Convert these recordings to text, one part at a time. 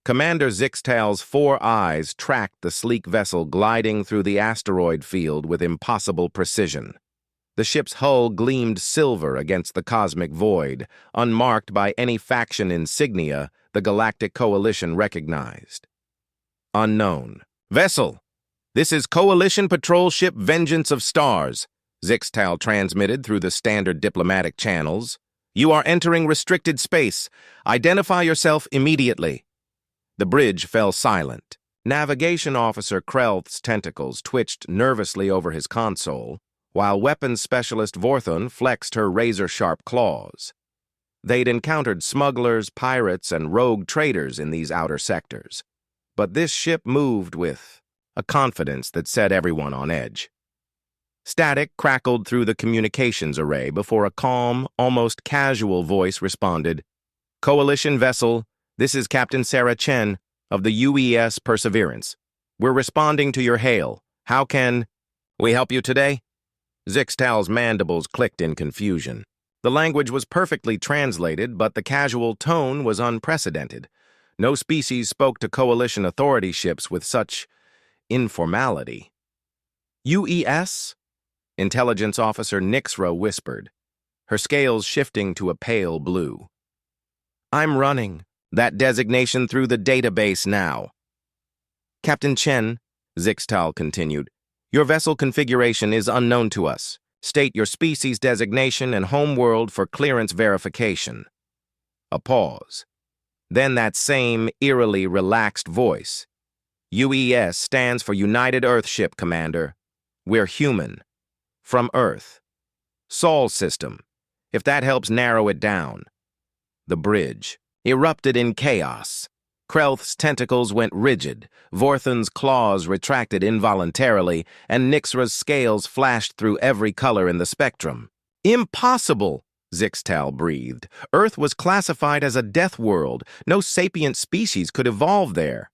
Commander Zixtal's 4 eyes tracked the sleek vessel gliding through the asteroid field with impossible precision. The ship's hull gleamed silver against the cosmic void, unmarked by any faction insignia the Galactic Coalition recognized. Unknown. "Vessel, this is Coalition Patrol Ship Vengeance of Stars," Zixtal transmitted through the standard diplomatic channels. "You are entering restricted space. Identify yourself immediately." The bridge fell silent. Navigation Officer Krelth's tentacles twitched nervously over his console, while weapons specialist Vorthun flexed her razor-sharp claws. They'd encountered smugglers, pirates, and rogue traders in these outer sectors, but this ship moved with a confidence that set everyone on edge. Static crackled through the communications array before a calm, almost casual voice responded, "Coalition vessel, this is Captain Sarah Chen of the UES Perseverance. We're responding to your hail. How can we help you today?" Zixtal's mandibles clicked in confusion. The language was perfectly translated, but the casual tone was unprecedented. No species spoke to Coalition authority ships with such informality. "UES?" Intelligence Officer Nixra whispered, her scales shifting to a pale blue. "I'm running that designation through the database now." "Captain Chen," Zixtal continued, "your vessel configuration is unknown to us. State your species designation and homeworld for clearance verification." A pause. Then that same eerily relaxed voice. "UES stands for United Earthship, Commander. We're human. From Earth. Sol system, if that helps narrow it down." The bridge erupted in chaos. Krelth's tentacles went rigid, Vorthun's claws retracted involuntarily, and Nixra's scales flashed through every color in the spectrum. "Impossible!" Zixtal breathed. "Earth was classified as a death world. No sapient species could evolve there."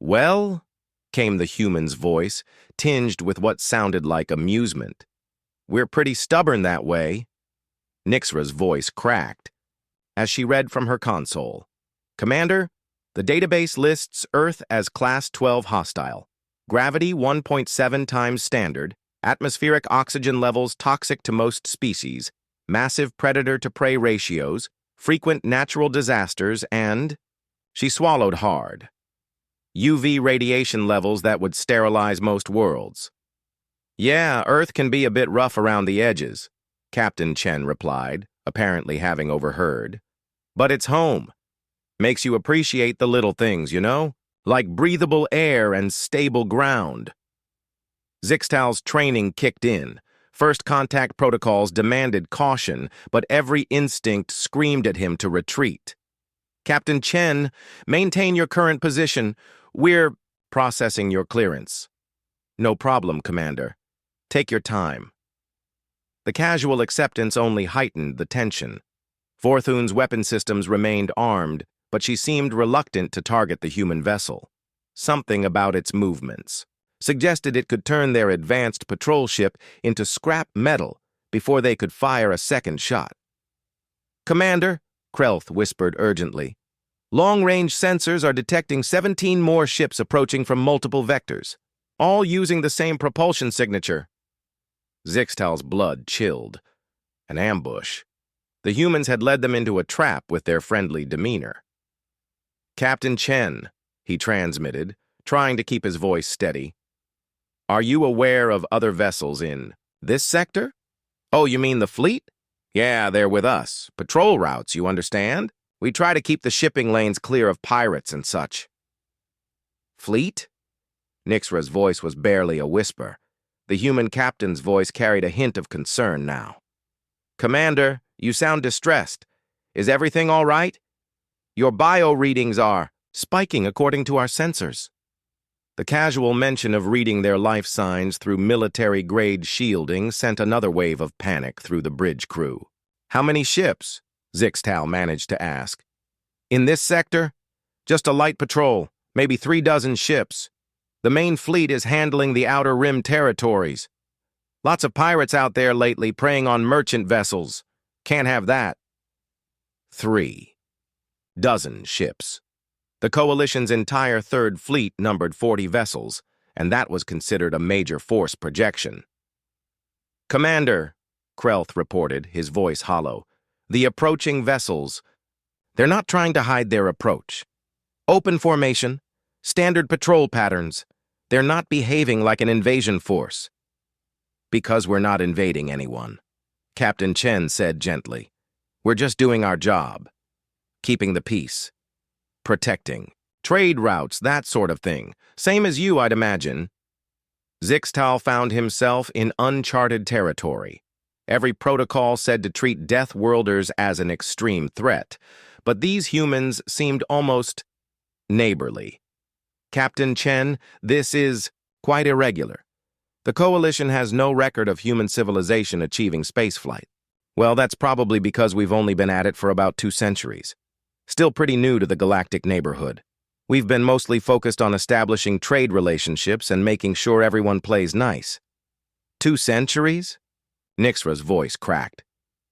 "Well," came the human's voice, tinged with what sounded like amusement, "we're pretty stubborn that way." Nixra's voice cracked as she read from her console. "Commander, the database lists Earth as Class 12 hostile. Gravity 1.7 times standard, atmospheric oxygen levels toxic to most species, massive predator-to-prey ratios, frequent natural disasters, and—" She swallowed hard. "UV radiation levels that would sterilize most worlds." "Yeah, Earth can be a bit rough around the edges," Captain Chen replied, apparently having overheard. "But it's home. Makes you appreciate the little things, you know? Like breathable air and stable ground." Zixtal's training kicked in. First contact protocols demanded caution, but every instinct screamed at him to retreat. "Captain Chen, maintain your current position. We're processing your clearance." "No problem, Commander. Take your time." The casual acceptance only heightened the tension. Vorthun's weapon systems remained armed, but she seemed reluctant to target the human vessel. Something about its movements suggested it could turn their advanced patrol ship into scrap metal before they could fire a second shot. "Commander," Krelth whispered urgently, "long-range sensors are detecting 17 more ships approaching from multiple vectors, all using the same propulsion signature." Zixtal's blood chilled. An ambush. The humans had led them into a trap with their friendly demeanor. "Captain Chen," he transmitted, trying to keep his voice steady, "are you aware of other vessels in this sector?" "Oh, you mean the fleet?" "Yeah, they're with us. Patrol routes, you understand? We try to keep the shipping lanes clear of pirates and such." "Fleet?" Nixra's voice was barely a whisper. The human captain's voice carried a hint of concern now. "Commander, you sound distressed. Is everything all right? Your bio readings are spiking according to our sensors." The casual mention of reading their life signs through military-grade shielding sent another wave of panic through the bridge crew. "How many ships?" Zixtal managed to ask. "In this sector? Just a light patrol, maybe 3 dozen ships. The main fleet is handling the Outer Rim territories. Lots of pirates out there lately preying on merchant vessels. Can't have that." 3 dozen ships. The Coalition's entire Third Fleet numbered 40 vessels, and that was considered a major force projection. "Commander," Krelth reported, his voice hollow, "the approaching vessels. They're not trying to hide their approach. Open formation, standard patrol patterns. They're not behaving like an invasion force." "Because we're not invading anyone," Captain Chen said gently. "We're just doing our job. Keeping the peace. Protecting. Trade routes, that sort of thing. Same as you, I'd imagine." Zixtal found himself in uncharted territory. Every protocol said to treat Death Worlders as an extreme threat, but these humans seemed almost neighborly. "Captain Chen, this is quite irregular. The Coalition has no record of human civilization achieving spaceflight." "Well, that's probably because we've only been at it for about 2 centuries. Still pretty new to the galactic neighborhood. We've been mostly focused on establishing trade relationships and making sure everyone plays nice." 2 centuries? Nixra's voice cracked.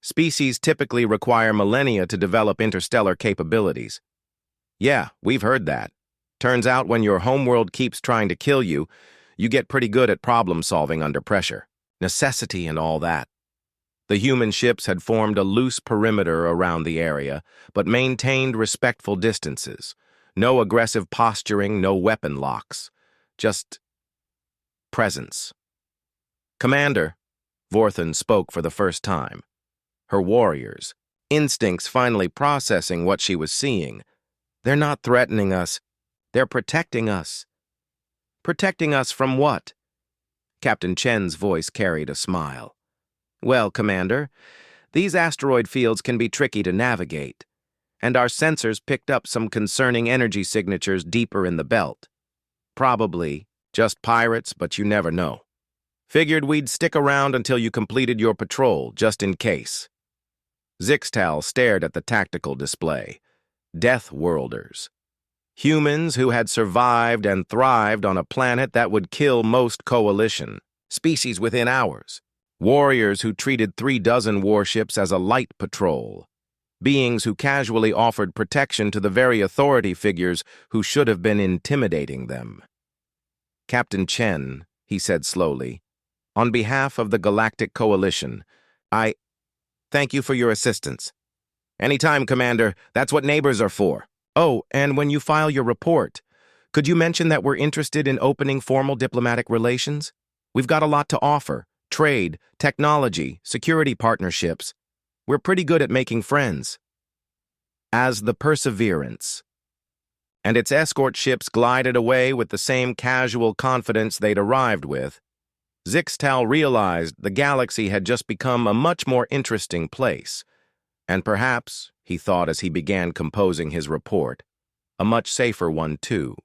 "Species typically require millennia to develop interstellar capabilities." "Yeah, we've heard that. Turns out when your homeworld keeps trying to kill you, you get pretty good at problem-solving under pressure. Necessity and all that." The human ships had formed a loose perimeter around the area, but maintained respectful distances. No aggressive posturing, no weapon locks. Just presence. "Commander," Vorthen spoke for the first time. Her warriors, instincts finally processing what she was seeing. "They're not threatening us. They're protecting us." "Protecting us from what?" Captain Chen's voice carried a smile. "Well, Commander, these asteroid fields can be tricky to navigate, and our sensors picked up some concerning energy signatures deeper in the belt. Probably just pirates, but you never know. Figured we'd stick around until you completed your patrol, just in case." Zixtal stared at the tactical display. Death Worlders. Humans who had survived and thrived on a planet that would kill most Coalition. Species within hours. Warriors who treated 36 warships as a light patrol. Beings who casually offered protection to the very authority figures who should have been intimidating them. "Captain Chen," he said slowly, "on behalf of the Galactic Coalition, I thank you for your assistance." "Anytime, Commander. That's what neighbors are for." "Oh, and when you file your report, could you mention that we're interested in opening formal diplomatic relations? We've got a lot to offer. Trade, technology, security partnerships. We're pretty good at making friends." As the Perseverance and its escort ships glided away with the same casual confidence they'd arrived with, Zixtal realized the galaxy had just become a much more interesting place, and perhaps, he thought as he began composing his report, a much safer one too.